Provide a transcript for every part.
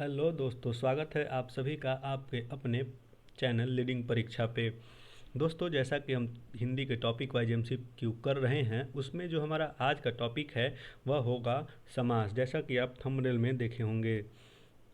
Hello दोस्तों, स्वागत है आप सभी का आपके अपने चैनल लीडिंग परीक्षा पे। दोस्तों, जैसा कि हम हिंदी के टॉपिक वाइज एमसीक्यू कर रहे हैं, उसमें जो हमारा आज का टॉपिक है वह होगा समास। जैसा कि आप थंबनेल में देखे होंगे,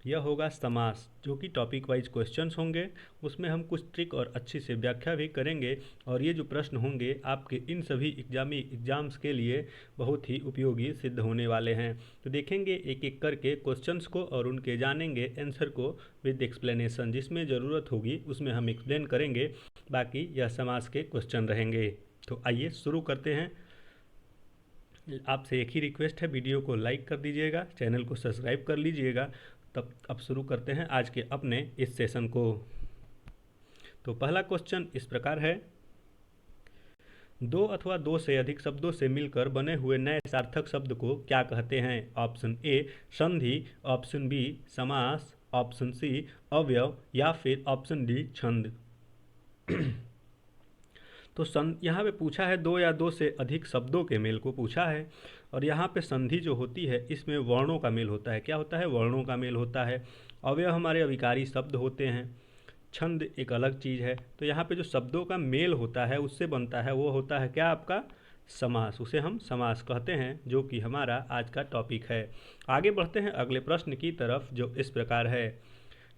यह होगा समास, जो कि टॉपिक वाइज क्वेश्चंस होंगे। उसमें हम कुछ ट्रिक और अच्छी से व्याख्या भी करेंगे, और ये जो प्रश्न होंगे आपके इन सभी एग्जाम्स के लिए बहुत ही उपयोगी सिद्ध होने वाले हैं। तो देखेंगे एक एक करके क्वेश्चंस को और उनके जानेंगे आंसर को विद एक्सप्लेनेशन। जिसमें ज़रूरत होगी उसमें हम एक्सप्लेन करेंगे, बाकी यह समास के क्वेश्चन रहेंगे। तो आइए शुरू करते हैं। आपसे एक ही रिक्वेस्ट है, वीडियो को लाइक कर दीजिएगा, चैनल को सब्सक्राइब कर लीजिएगा। तब अब शुरू करते हैं आज के अपने इस सेशन को। तो पहला क्वेश्चन इस प्रकार है, दो अथवा दो से अधिक शब्दों से मिलकर बने हुए नए सार्थक शब्द को क्या कहते हैं? ऑप्शन ए संधि, ऑप्शन बी समास, ऑप्शन सी अवयव, या फिर ऑप्शन डी छंद। तो यहाँ पे पूछा है दो या दो से अधिक शब्दों के मेल को पूछा है, और यहाँ पे संधि जो होती है इसमें वर्णों का मेल होता है। क्या होता है? वर्णों का मेल होता है। अवयव हमारे अविकारी शब्द होते हैं, छंद एक अलग चीज़ है। तो यहाँ पे जो शब्दों का मेल होता है उससे बनता है, वो होता है क्या? आपका समास। उसे हम समास कहते हैं, जो कि हमारा आज का टॉपिक है। आगे बढ़ते हैं अगले प्रश्न की तरफ, जो इस प्रकार है,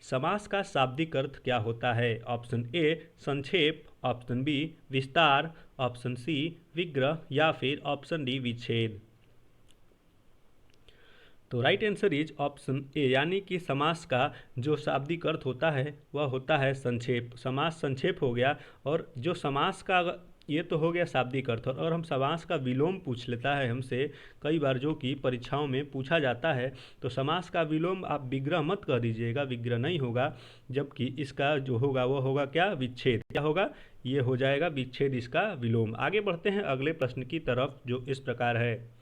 समास का शाब्दिक अर्थ क्या होता है? ऑप्शन ए संक्षेप, ऑप्शन बी विस्तार, ऑप्शन सी विग्रह, या फिर ऑप्शन डी विच्छेद। तो right answer is option A, यानी कि समास का जो शाब्दिक अर्थ होता है वह होता है संक्षेप। समास संक्षेप हो गया, और जो समास का ये तो हो गया शाब्दिक अर्थ। और हम समास का विलोम पूछ लेता है हमसे कई बार, जो कि परीक्षाओं में पूछा जाता है। तो समास का विलोम आप विग्रह मत कह दीजिएगा, विग्रह नहीं होगा, जबकि इसका जो होगा वो होगा क्या? विच्छेद। क्या होगा? ये हो जाएगा विच्छेद, इसका विलोम। आगे बढ़ते हैं अगले प्रश्न की तरफ, जो इस प्रकार है,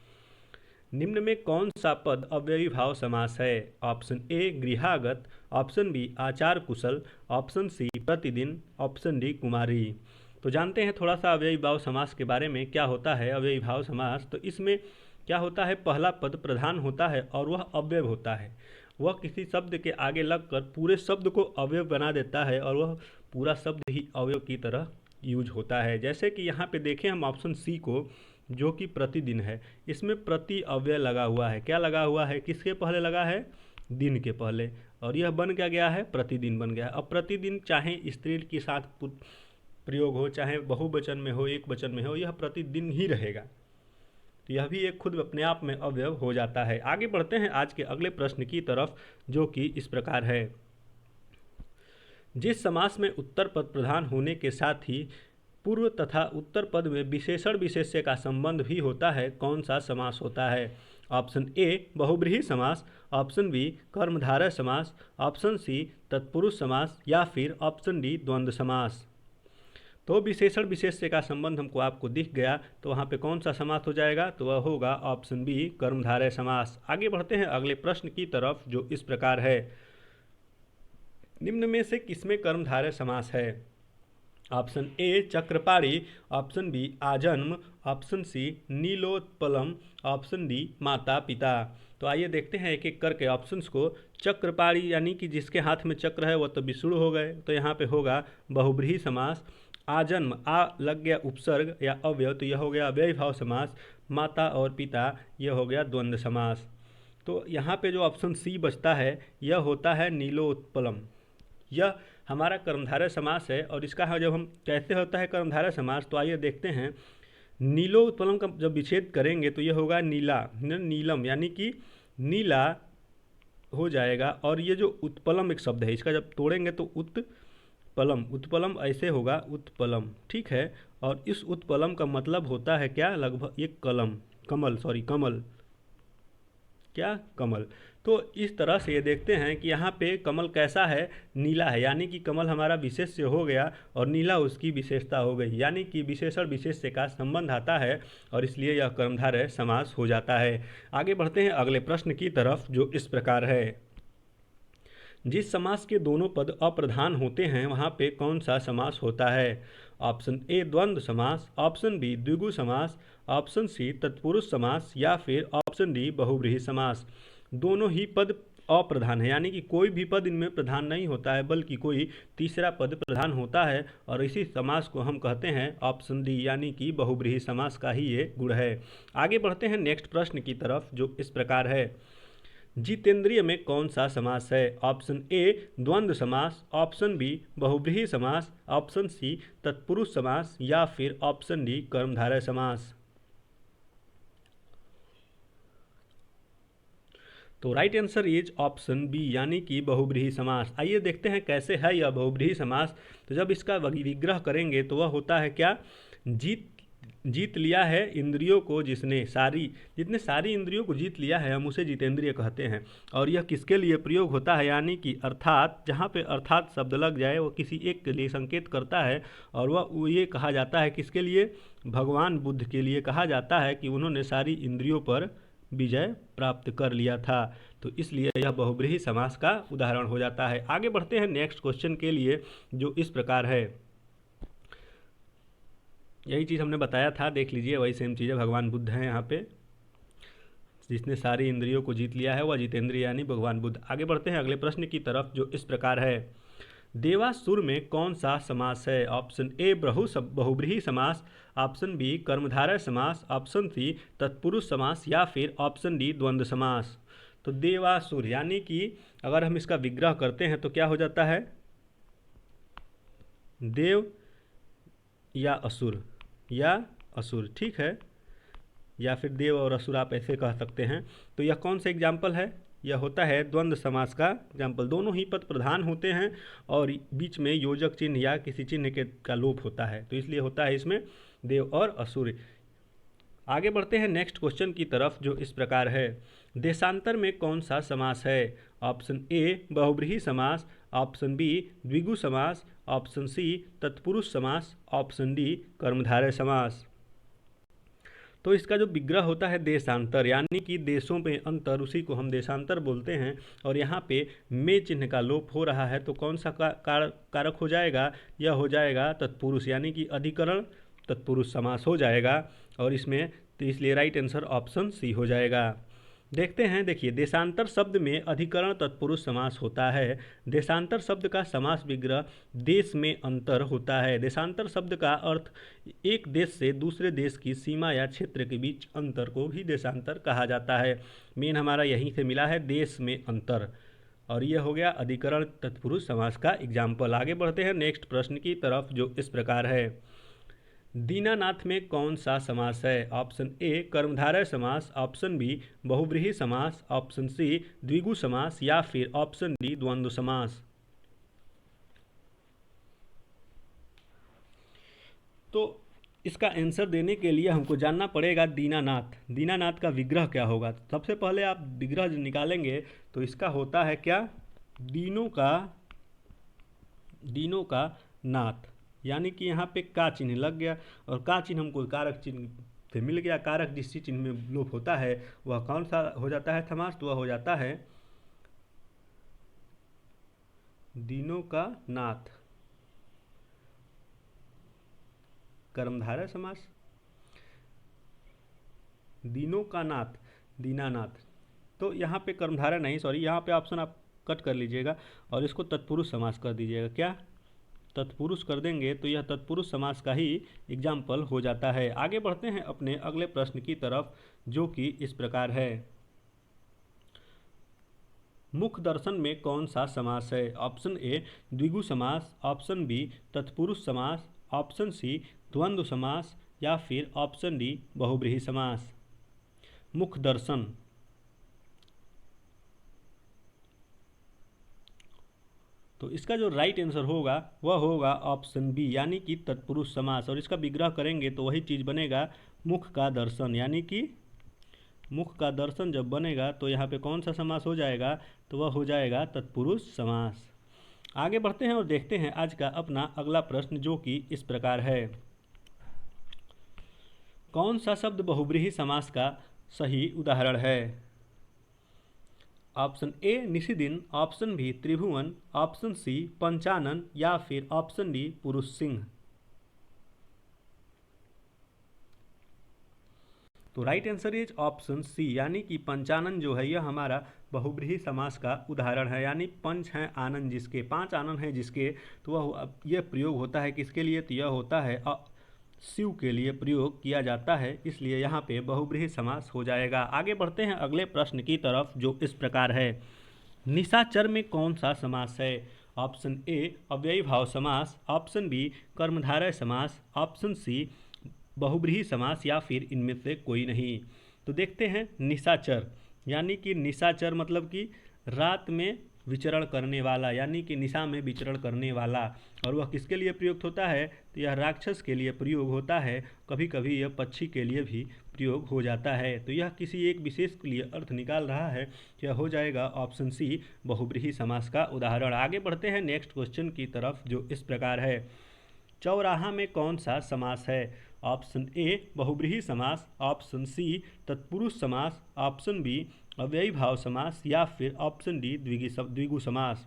निम्न में कौन सा पद अव्ययी भाव समास है? ऑप्शन ए गृहागत, ऑप्शन बी आचार कुशल, ऑप्शन सी प्रतिदिन, ऑप्शन डी कुमारी। तो जानते हैं थोड़ा सा अव्ययी भाव समास के बारे में। क्या होता है अव्ययी भाव समास? तो इसमें क्या होता है, पहला पद प्रधान होता है और वह अव्यय होता है। वह किसी शब्द के आगे लगकर पूरे शब्द को अवयव बना देता है, और वह पूरा शब्द ही अवयव की तरह यूज होता है। जैसे कि यहाँ पे देखें हम ऑप्शन सी को, जो कि प्रतिदिन है, इसमें प्रति अव्यय लगा हुआ है। क्या लगा हुआ है? किसके पहले लगा है? दिन के पहले, और यह बन क्या गया है? प्रतिदिन बन गया है। अब प्रतिदिन चाहे स्त्री के साथ प्रयोग हो, चाहे बहुवचन में हो, एक वचन में हो, यह प्रतिदिन ही रहेगा। तो यह भी एक खुद अपने आप में अवयव हो जाता है। आगे बढ़ते हैं आज के अगले प्रश्न की तरफ, जो कि इस प्रकार है, जिस समास में उत्तर पद प्रधान होने के साथ ही पूर्व तथा उत्तर पद में विशेषण विशेष्य का संबंध भी होता है, कौन सा समास होता है? ऑप्शन ए बहुब्रीहि समास, ऑप्शन बी कर्मधारय समास, ऑप्शन सी तत्पुरुष समास, या फिर ऑप्शन डी द्वंद्व समास। तो विशेषण विशेष्य का संबंध हमको आपको दिख गया, तो वहाँ पे कौन सा समास हो जाएगा? तो वह होगा ऑप्शन बी कर्मधारय समास। आगे बढ़ते हैं अगले प्रश्न की तरफ, जो इस प्रकार है, निम्न में से किसमें कर्मधारय समास है? ऑप्शन ए चक्रपाणी, ऑप्शन बी आजन्म, ऑप्शन सी नीलोत्पलम, ऑप्शन डी माता पिता। तो आइए देखते हैं एक एक करके ऑप्शंस को। चक्रपाणी यानी कि जिसके हाथ में चक्र है वह तो विष्णु हो गए, तो यहाँ पे होगा बहुब्रीहि समास। आजन्म, आ लग गया उपसर्ग या अव्यय, तो यह हो गया अव्ययी भाव समास। माता और पिता, यह हो गया द्वंद्व समास। तो यहाँ पे जो ऑप्शन सी बचता है यह होता है नीलोत्पलम। यह हमारा कर्मधारय समास है, और इसका जब हम कैसे होता है कर्मधारय समास, तो आइए देखते हैं। नीलोत्पलम का जब विच्छेद करेंगे तो यह होगा नीला, नीलम, यानी कि नीला हो जाएगा। और ये जो उत्पलम एक शब्द है, इसका जब तोड़ेंगे तो उत्पलम, उत्पलम ऐसे होगा उत्पलम, ठीक है। और इस उत्पलम का मतलब होता है क्या? लगभग एक कलम, कमल, सॉरी कमल, क्या? कमल। तो इस तरह से ये देखते हैं कि यहाँ पे कमल कैसा है? नीला है, यानी कि कमल हमारा विशेष्य हो गया और नीला उसकी विशेषता हो गई, यानी कि विशेषण विशेष्य का संबंध आता है, और इसलिए यह कर्मधारय समास हो जाता है। आगे बढ़ते हैं अगले प्रश्न की तरफ, जो इस प्रकार है, जिस समास के दोनों पद अप्रधान होते हैं वहाँ पे कौन सा समास होता है? ऑप्शन ए द्वंद्व समास, ऑप्शन बी द्विगु समास, ऑप्शन सी तत्पुरुष समास, या फिर ऑप्शन डी बहुब्रीहि समास। दोनों ही पद अप्रधान है, यानी कि कोई भी पद इनमें प्रधान नहीं होता है बल्कि कोई तीसरा पद प्रधान होता है, और इसी समास को हम कहते हैं ऑप्शन डी यानी कि बहुब्रीहि समास का ही ये गुण है। आगे बढ़ते हैं नेक्स्ट प्रश्न की तरफ, जो इस प्रकार है, जितेंद्रिय में कौन सा समास है? ऑप्शन ए द्वंद्व समास, ऑप्शन बी बहुब्रीहि समास, ऑप्शन सी तत्पुरुष समास, या फिर ऑप्शन डी कर्मधारय समास। तो right answer is option B यानी कि बहुब्रीहि समास। आइए देखते हैं कैसे है यह बहुब्रीहि समास। तो जब इसका विग्रह करेंगे तो वह होता है क्या? जीत लिया है इंद्रियों को जिसने सारी इंद्रियों को जीत लिया है, हम उसे जितेंद्रिय कहते हैं। और यह किसके लिए प्रयोग होता है? यानी कि अर्थात, जहाँ पे अर्थात शब्द लग जाए वो किसी एक के लिए संकेत करता है, और वह ये कहा जाता है किसके लिए? भगवान बुद्ध के लिए कहा जाता है कि उन्होंने सारी इंद्रियों पर विजय प्राप्त कर लिया था। तो इसलिए यह बहुब्रीहि समास का उदाहरण हो जाता है। आगे बढ़ते हैं नेक्स्ट क्वेश्चन के लिए, जो इस प्रकार है। यही चीज़ हमने बताया था, देख लीजिए, वही सेम चीज़ है। भगवान बुद्ध हैं यहाँ पे, जिसने सारी इंद्रियों को जीत लिया है वह जितेंद्रिय यानी भगवान बुद्ध। आगे बढ़ते हैं अगले प्रश्न की तरफ, जो इस प्रकार है, देवासुर में कौन सा समास है? ऑप्शन ए बहुब्रीहि समास, ऑप्शन बी कर्मधारय समास, ऑप्शन सी तत्पुरुष समास, या फिर ऑप्शन डी द्वंद्व समास। तो देवासुर यानी कि अगर हम इसका विग्रह करते हैं तो क्या हो जाता है? देव या असुर, ठीक है, या फिर देव और असुर आप ऐसे कह सकते हैं। तो यह कौन सा एग्जाम्पल है? यह होता है द्वंद्व समास का एग्जाम्पल। दोनों ही पद प्रधान होते हैं और बीच में योजक चिन्ह या किसी चिन्ह का लोप होता है, तो इसलिए होता है इसमें देव और असुर। आगे बढ़ते हैं नेक्स्ट क्वेश्चन की तरफ, जो इस प्रकार है, देशांतर में कौन सा समास है? ऑप्शन ए बहुब्रीहि समास, ऑप्शन बी द्विगु समास, ऑप्शन सी तत्पुरुष समास, ऑप्शन डी कर्मधारय समास। तो इसका जो विग्रह होता है देशांतर, यानी कि देशों में अंतर, उसी को हम देशांतर बोलते हैं। और यहाँ पे में चिन्ह का लोप हो रहा है, तो कौन सा कारक हो जाएगा? यह हो जाएगा तत्पुरुष, यानी कि अधिकरण तत्पुरुष समास हो जाएगा। और इसमें तो इसलिए राइट आंसर ऑप्शन सी हो जाएगा। देखते हैं, देखिए, देशांतर शब्द में अधिकरण तत्पुरुष समास होता है। देशांतर शब्द का समास विग्रह देश में अंतर होता है। देशांतर शब्द का अर्थ एक देश से दूसरे देश की सीमा या क्षेत्र के बीच अंतर को भी देशांतर कहा जाता है। मेन हमारा यहीं से मिला है, देश में अंतर, और यह हो गया अधिकरण तत्पुरुष समास का एग्जाम्पल। आगे बढ़ते हैं नेक्स्ट प्रश्न की तरफ, जो इस प्रकार है, दीनानाथ में कौन सा समास है? ऑप्शन ए कर्मधारय समास, ऑप्शन बी बहुब्रीहि समास, ऑप्शन सी द्विगु समास, या फिर ऑप्शन डी द्वंद्व समास। तो इसका आंसर देने के लिए हमको जानना पड़ेगा दीनानाथ का विग्रह क्या होगा। सबसे पहले आप विग्रह निकालेंगे तो इसका होता है क्या? दीनों का नाथ, यानी कि यहाँ पे का चिन्ह लग गया, और का चिन्ह हमको कारक चिन्ह से मिल गया। कारक जिस चिन्ह में लोप होता है वह कौन सा हो जाता है समास? तो वह हो जाता है दीनों का नाथ कर्मधारय समास। दीनों का नाथ, दीनानाथ, तो यहाँ पे कर्मधारय नहीं, सॉरी, यहाँ पे ऑप्शन आप कट कर लीजिएगा और इसको तत्पुरुष समास कर दीजिएगा। क्या तत्पुरुष कर देंगे तो यह तत्पुरुष समास का ही एग्जाम्पल हो जाता है। आगे बढ़ते हैं अपने अगले प्रश्न की तरफ, जो कि इस प्रकार है, मुख दर्शन में कौन सा समास है? ऑप्शन ए द्विगु समास, ऑप्शन बी तत्पुरुष समास, ऑप्शन सी द्वंद्व समास, या फिर ऑप्शन डी बहुब्रीहि समास। मुख दर्शन, तो इसका जो राइट आंसर होगा वह होगा ऑप्शन बी, यानी कि तत्पुरुष समास। और इसका विग्रह करेंगे तो वही चीज़ बनेगा मुख का दर्शन, यानी कि मुख का दर्शन जब बनेगा तो यहाँ पे कौन सा समास हो जाएगा? तो वह हो जाएगा तत्पुरुष समास। आगे बढ़ते हैं और देखते हैं आज का अपना अगला प्रश्न, जो कि इस प्रकार है, कौन सा शब्द बहुब्रीहि समास का सही उदाहरण है? ऑप्शन ए निशिदिन, ऑप्शन बी त्रिभुवन, ऑप्शन सी पंचानन, या फिर ऑप्शन डी पुरुष सिंह। तो right answer is option C, यानी कि पंचानन जो है यह हमारा बहुब्रीहि समास का उदाहरण है। यानी पंच हैं आनन जिसके, 5 आनन हैं जिसके, तो वह यह प्रयोग होता है किसके लिए, तो यह होता है शिव के लिए प्रयोग किया जाता है, इसलिए यहाँ पे बहुब्रीहि समास हो जाएगा। आगे बढ़ते हैं अगले प्रश्न की तरफ जो इस प्रकार है, निशाचर में कौन सा समास है। ऑप्शन ए अव्ययी भाव समास, ऑप्शन बी कर्मधारय समास, ऑप्शन सी बहुब्रीहि समास, या फिर इनमें से कोई नहीं। तो देखते हैं निशाचर, यानी कि निशाचर मतलब कि रात में विचरण करने वाला, यानी कि निशा में विचरण करने वाला, और वह किसके लिए प्रयुक्त होता है, तो यह राक्षस के लिए प्रयोग होता है, कभी कभी यह पक्षी के लिए भी प्रयोग हो जाता है। तो यह किसी एक विशेष के लिए अर्थ निकाल रहा है, यह हो जाएगा ऑप्शन सी बहुब्रीहि समास का उदाहरण। आगे बढ़ते हैं नेक्स्ट क्वेश्चन की तरफ जो इस प्रकार है, चौराहा में कौन सा समास है। ऑप्शन ए बहुब्रीहि समास, ऑप्शन सी तत्पुरुष समास, ऑप्शन बी अव्ययी भाव समास, या फिर ऑप्शन डी द्विगु समास।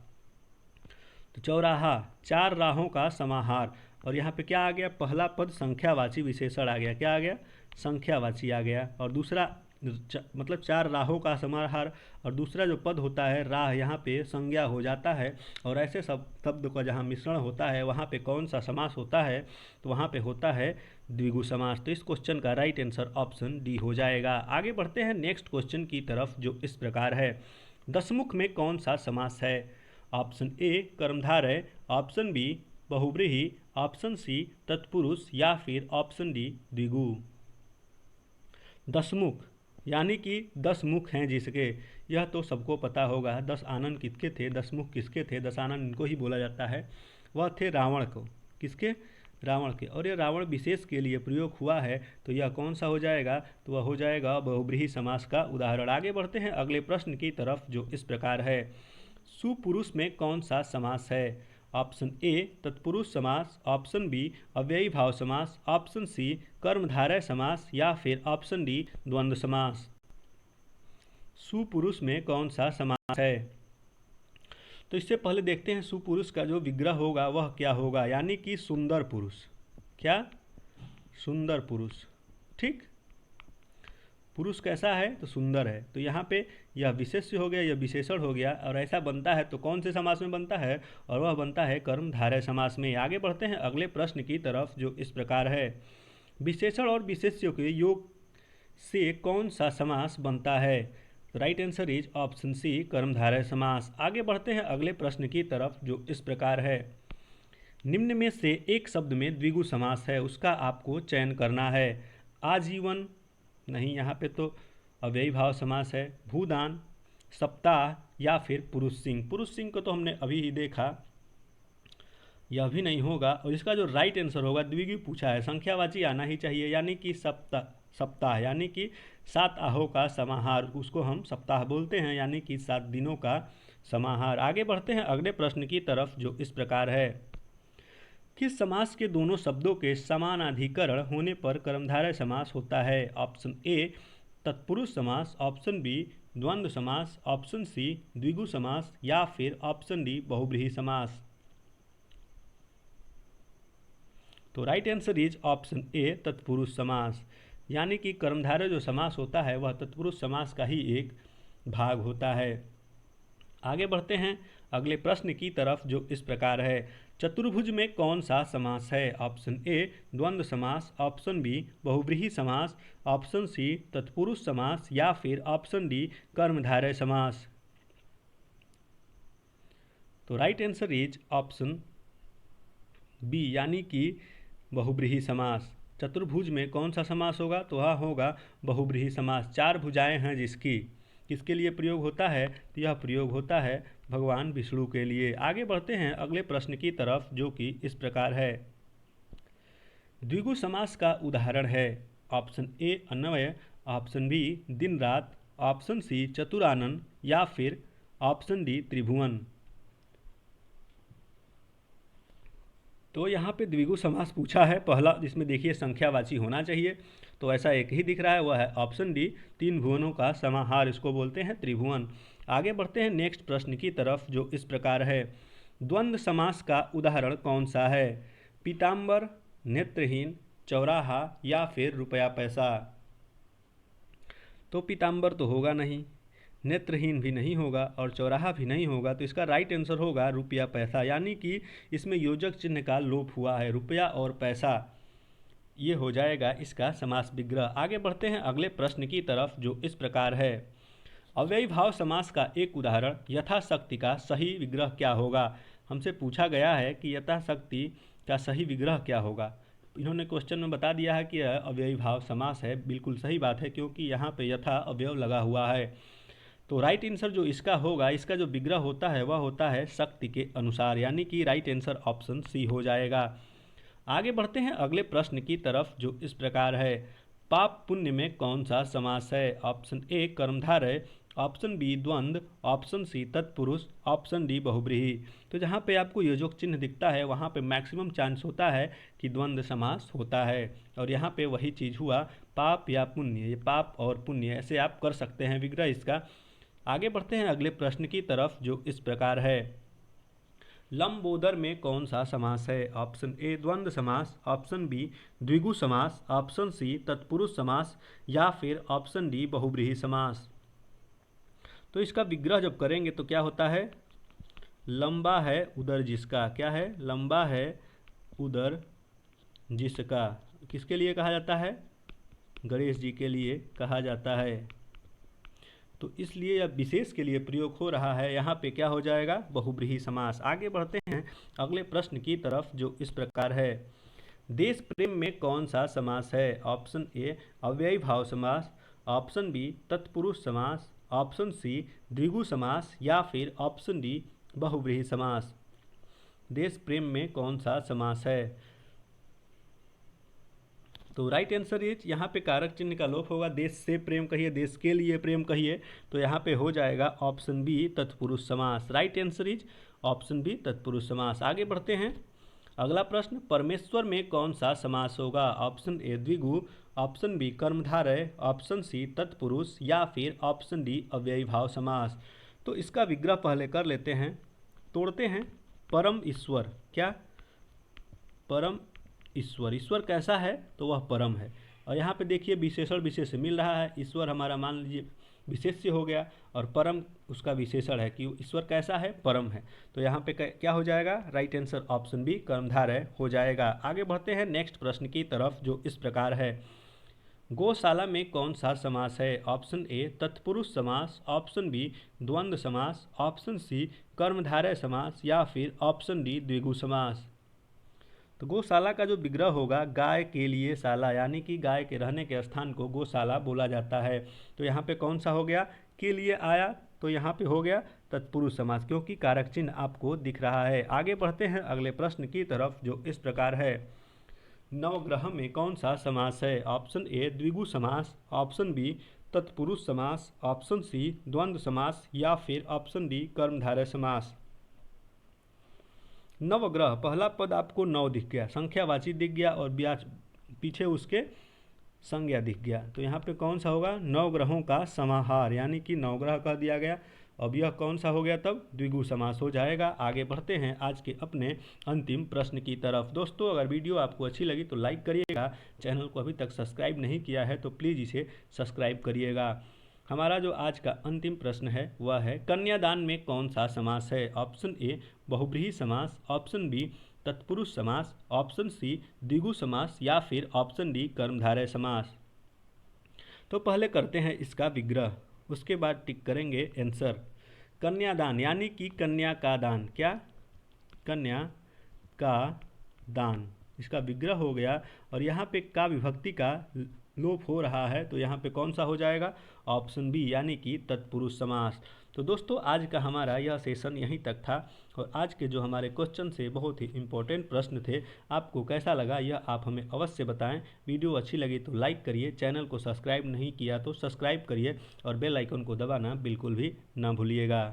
तो चौराहा 4 राहों का समाहार, और यहाँ पे क्या आ गया, पहला पद संख्यावाची विशेषण आ गया, क्या आ गया, संख्यावाची आ गया, और दूसरा मतलब 4 राहों का समाहार, और दूसरा जो पद होता है राह, यहाँ पे संज्ञा हो जाता है, और ऐसे सब शब्द का जहाँ मिश्रण होता है वहाँ पे कौन सा समास होता है, तो वहाँ पे होता है द्विगु समास। तो इस क्वेश्चन का राइट आंसर ऑप्शन डी हो जाएगा। आगे बढ़ते हैं नेक्स्ट क्वेश्चन की तरफ जो इस प्रकार है, दशमुख में कौन सा समास है। ऑप्शन ए कर्मधारय, ऑप्शन बी बहुब्रीहि, ऑप्शन सी तत्पुरुष, या फिर ऑप्शन डी द्विगु। दशमुख यानी कि 10 मुख हैं जिसके, यह तो सबको पता होगा। 10 आनन किसके थे, 10 मुख किसके थे, 10 आनन इनको ही बोला जाता है। वह थे रावण को, किसके, रावण के, और यह रावण विशेष के लिए प्रयोग हुआ है, तो यह कौन सा हो जाएगा, तो वह हो जाएगा बहुब्रीहि समास का उदाहरण। आगे बढ़ते हैं अगले प्रश्न की तरफ जो इस प्रकार है, सुपुरुष में कौन सा समास है। ऑप्शन ए तत्पुरुष समास, ऑप्शन बी अव्ययी भाव समास, ऑप्शन सी कर्मधारय समास, या फिर ऑप्शन डी द्वंद्व समास। सुपुरुष में कौन सा समास है, तो इससे पहले देखते हैं सुपुरुष का जो विग्रह होगा वह क्या होगा, यानी कि सुंदर पुरुष, क्या, सुंदर पुरुष, ठीक, पुरुष कैसा है, तो सुंदर है। तो यहाँ पे यह विशेष्य हो गया, यह विशेषण हो गया, और ऐसा बनता है तो कौन से समास में बनता है, और वह बनता है कर्मधारय समास में। आगे बढ़ते हैं अगले प्रश्न की तरफ जो इस प्रकार है, विशेषण और विशेष्यों के योग से कौन सा समास बनता है। Right answer is option C कर्मधारय समास। आगे बढ़ते हैं अगले प्रश्न की तरफ जो इस प्रकार है, निम्न में से एक शब्द में द्विगु समास है, उसका आपको चयन करना है। आजीवन नहीं, यहाँ पे तो अव्ययी भाव समास है। भूदान, सप्ताह, या फिर पुरुष सिंह। पुरुष सिंह को तो हमने अभी ही देखा, यह भी नहीं होगा, और इसका जो राइट आंसर होगा द्विगु पूछा है, संख्यावाची आना ही चाहिए, यानी कि सप्ताह यानी कि 7 आहों का समाहार, उसको हम सप्ताह बोलते हैं, यानी कि 7 दिनों का समाहार। आगे बढ़ते हैं अगले प्रश्न की तरफ जो इस प्रकार है, किस समास के दोनों शब्दों के समानाधिकरण होने पर कर्मधारय समास होता है। ऑप्शन ए तत्पुरुष समास, ऑप्शन बी द्वंद्व समास, ऑप्शन सी द्विगु समास, या फिर ऑप्शन डी बहुब्रीहि समास। तो right answer is option A तत्पुरुष समास, यानी कि कर्मधारय जो समास होता है वह तत्पुरुष समास का ही एक भाग होता है। आगे बढ़ते हैं अगले प्रश्न की तरफ जो इस प्रकार है, चतुर्भुज में कौन सा समास है। ऑप्शन ए द्वंद्व समास, ऑप्शन बी बहुब्रीहि समास, ऑप्शन सी तत्पुरुष समास, या फिर ऑप्शन डी कर्मधारय समास। तो right answer is option B, यानी कि बहुब्रीहि समास। चतुर्भुज में कौन सा समास होगा, तो वह होगा बहुब्रीहि समास। 4 भुजाएं हैं जिसकी, किसके लिए प्रयोग होता है, तो यह प्रयोग होता है भगवान विष्णु के लिए। आगे बढ़ते हैं अगले प्रश्न की तरफ जो कि इस प्रकार है, द्विगु समास का उदाहरण है। ऑप्शन ए अन्वय, ऑप्शन बी दिन रात, ऑप्शन सी चतुरानन, या फिर ऑप्शन डी त्रिभुवन। तो यहाँ पे द्विगु समास पूछा है पहला, जिसमें देखिए संख्यावाची होना चाहिए, तो ऐसा एक ही दिख रहा है, वह है ऑप्शन डी 3 भुवनों का समाहार, इसको बोलते हैं त्रिभुवन। आगे बढ़ते हैं नेक्स्ट प्रश्न की तरफ जो इस प्रकार है, द्वंद्व समास का उदाहरण कौन सा है। पीताम्बर, नेत्रहीन, चौराहा, या फिर रुपया पैसा। तो पीताम्बर तो होगा नहीं, नेत्रहीन भी नहीं होगा और चौराहा भी नहीं होगा। तो इसका राइट आंसर होगा रुपया पैसा, यानी कि इसमें योजक चिन्ह का लोप हुआ है, रुपया और पैसा, ये हो जाएगा इसका समास विग्रह। आगे बढ़ते हैं अगले प्रश्न की तरफ, जो इस प्रकार है। अव्ययी भाव समास का एक उदाहरण यथाशक्ति का सही विग्रह क्या होगा। हमसे पूछा गया है कि यथाशक्ति का सही विग्रह क्या होगा। इन्होंने क्वेश्चन में बता दिया है कि यह अव्ययी भाव समास है। बिल्कुल सही बात है, क्योंकि यहाँ पे यथा अवयव लगा हुआ है। तो राइट आंसर जो इसका होगा, इसका जो विग्रह होता है वह होता है शक्ति के अनुसार, यानी कि राइट आंसर ऑप्शन सी हो जाएगा। आगे बढ़ते हैं अगले प्रश्न की तरफ, जो इस प्रकार है। पाप पुण्य में कौन सा समास है। ऑप्शन ए कर्मधारय, ऑप्शन बी द्वंद्व, ऑप्शन सी तत्पुरुष, ऑप्शन डी बहुब्रीहि। तो जहाँ पे आपको योजक चिन्ह दिखता है वहाँ पे मैक्सिमम चांस होता है कि द्वंद्व समास होता है, और यहाँ पे वही चीज़ हुआ, पाप या पुण्य। ये पाप और पुण्य ऐसे आप कर सकते हैं विग्रह इसका। आगे बढ़ते हैं अगले प्रश्न की तरफ, जो इस प्रकार है। लंबोदर में कौन सा समास है। ऑप्शन ए द्वंद्व समास, ऑप्शन बी द्विगु समास, ऑप्शन सी तत्पुरुष समास, या फिर ऑप्शन डी बहुब्रीहि समास। तो इसका विग्रह जब करेंगे तो क्या होता है, लंबा है उदर जिसका, क्या है, लंबा है उदर जिसका। किसके लिए कहा जाता है, गणेश जी के लिए कहा जाता है। तो इसलिए यह विशेष के लिए प्रयोग हो रहा है। यहाँ पे क्या हो जाएगा, बहुब्रीहि समास। आगे बढ़ते हैं अगले प्रश्न की तरफ, जो इस प्रकार है। देश प्रेम में कौन सा समास है। ऑप्शन ए अव्ययी भाव समास, ऑप्शन बी तत्पुरुष समास, ऑप्शन सी द्विगु समास, या फिर ऑप्शन डी बहुब्रीहि समास। देश प्रेम में कौन सा समास है। तो राइट आंसर इज, यहाँ पे कारक चिन्ह का लोप होगा। देश से प्रेम कहिए, देश के लिए प्रेम कहिए, तो यहाँ पे हो जाएगा ऑप्शन बी तत्पुरुष समास। Right answer is option B तत्पुरुष समास। आगे बढ़ते हैं अगला प्रश्न। परमेश्वर में कौन सा समास होगा। ऑप्शन ए द्विगु, ऑप्शन बी कर्मधारय, ऑप्शन सी तत्पुरुष, या फिर ऑप्शन डी अव्ययी भाव समास। तो इसका विग्रह पहले कर लेते हैं, तोड़ते हैं। परम ईश्वर, क्या, परम ईश्वर। ईश्वर कैसा है, तो वह परम है। और यहाँ पे देखिए विशेषण विशेष मिल रहा है। ईश्वर हमारा मान लीजिए विशेष्य हो गया, और परम उसका विशेषण है कि ईश्वर कैसा है, परम है। तो यहाँ पे क्या हो जाएगा, राइट आंसर ऑप्शन बी कर्मधारय हो जाएगा। आगे बढ़ते हैं नेक्स्ट प्रश्न की तरफ, जो इस प्रकार है। गौशाला में कौन सा समास है। ऑप्शन ए तत्पुरुष समास, ऑप्शन बी द्वंद्व समास, ऑप्शन सी कर्मधारय समास, या फिर ऑप्शन डी द्विगु समास। तो गौशाला का जो विग्रह होगा, गाय के लिए शाला, यानी कि गाय के रहने के स्थान को गौशाला बोला जाता है। तो यहाँ पे कौन सा हो गया, के लिए आया, तो यहाँ पे हो गया तत्पुरुष समास, क्योंकि कारक चिन्ह आपको दिख रहा है। आगे बढ़ते हैं अगले प्रश्न की तरफ, जो इस प्रकार है। नवग्रह में कौन सा समास है। ऑप्शन ए द्विगु समास, ऑप्शन बी तत्पुरुष समास, ऑप्शन सी द्वंद्व समास, या फिर ऑप्शन डी कर्मधारय समास। नवग्रह, पहला पद आपको नौ दिख गया, संख्यावाची दिख गया, और ब्याज पीछे उसके संज्ञा दिख गया। तो यहाँ पे कौन सा होगा, नवग्रहों का समाहार, यानी कि नवग्रह कह दिया गया। अब यह कौन सा हो गया, तब द्विगु समास हो जाएगा। आगे बढ़ते हैं आज के अपने अंतिम प्रश्न की तरफ। दोस्तों, अगर वीडियो आपको अच्छी लगी तो लाइक करिएगा। चैनल को अभी तक सब्सक्राइब नहीं किया है तो प्लीज़ इसे सब्सक्राइब करिएगा। हमारा जो आज का अंतिम प्रश्न है वह है, कन्यादान में कौन सा समास है। ऑप्शन ए बहुब्रीहि समास, ऑप्शन बी तत्पुरुष समास, ऑप्शन सी द्विगु समास, या फिर ऑप्शन डी कर्मधारय समास। तो पहले करते हैं इसका विग्रह, उसके बाद टिक करेंगे आंसर। कन्यादान यानी कि कन्या का दान, क्या, कन्या का दान, इसका विग्रह हो गया। और यहाँ पे का विभक्ति का लोप हो रहा है, तो यहाँ पे कौन सा हो जाएगा, ऑप्शन बी, यानी कि तत्पुरुष समास। तो दोस्तों, आज का हमारा यह सेशन यहीं तक था, और आज के जो हमारे क्वेश्चन से बहुत ही इंपॉर्टेंट प्रश्न थे, आपको कैसा लगा यह आप हमें अवश्य बताएं। वीडियो अच्छी लगी तो लाइक करिए, चैनल को सब्सक्राइब नहीं किया तो सब्सक्राइब करिए, और बेल आइकन को दबाना बिल्कुल भी ना भूलिएगा।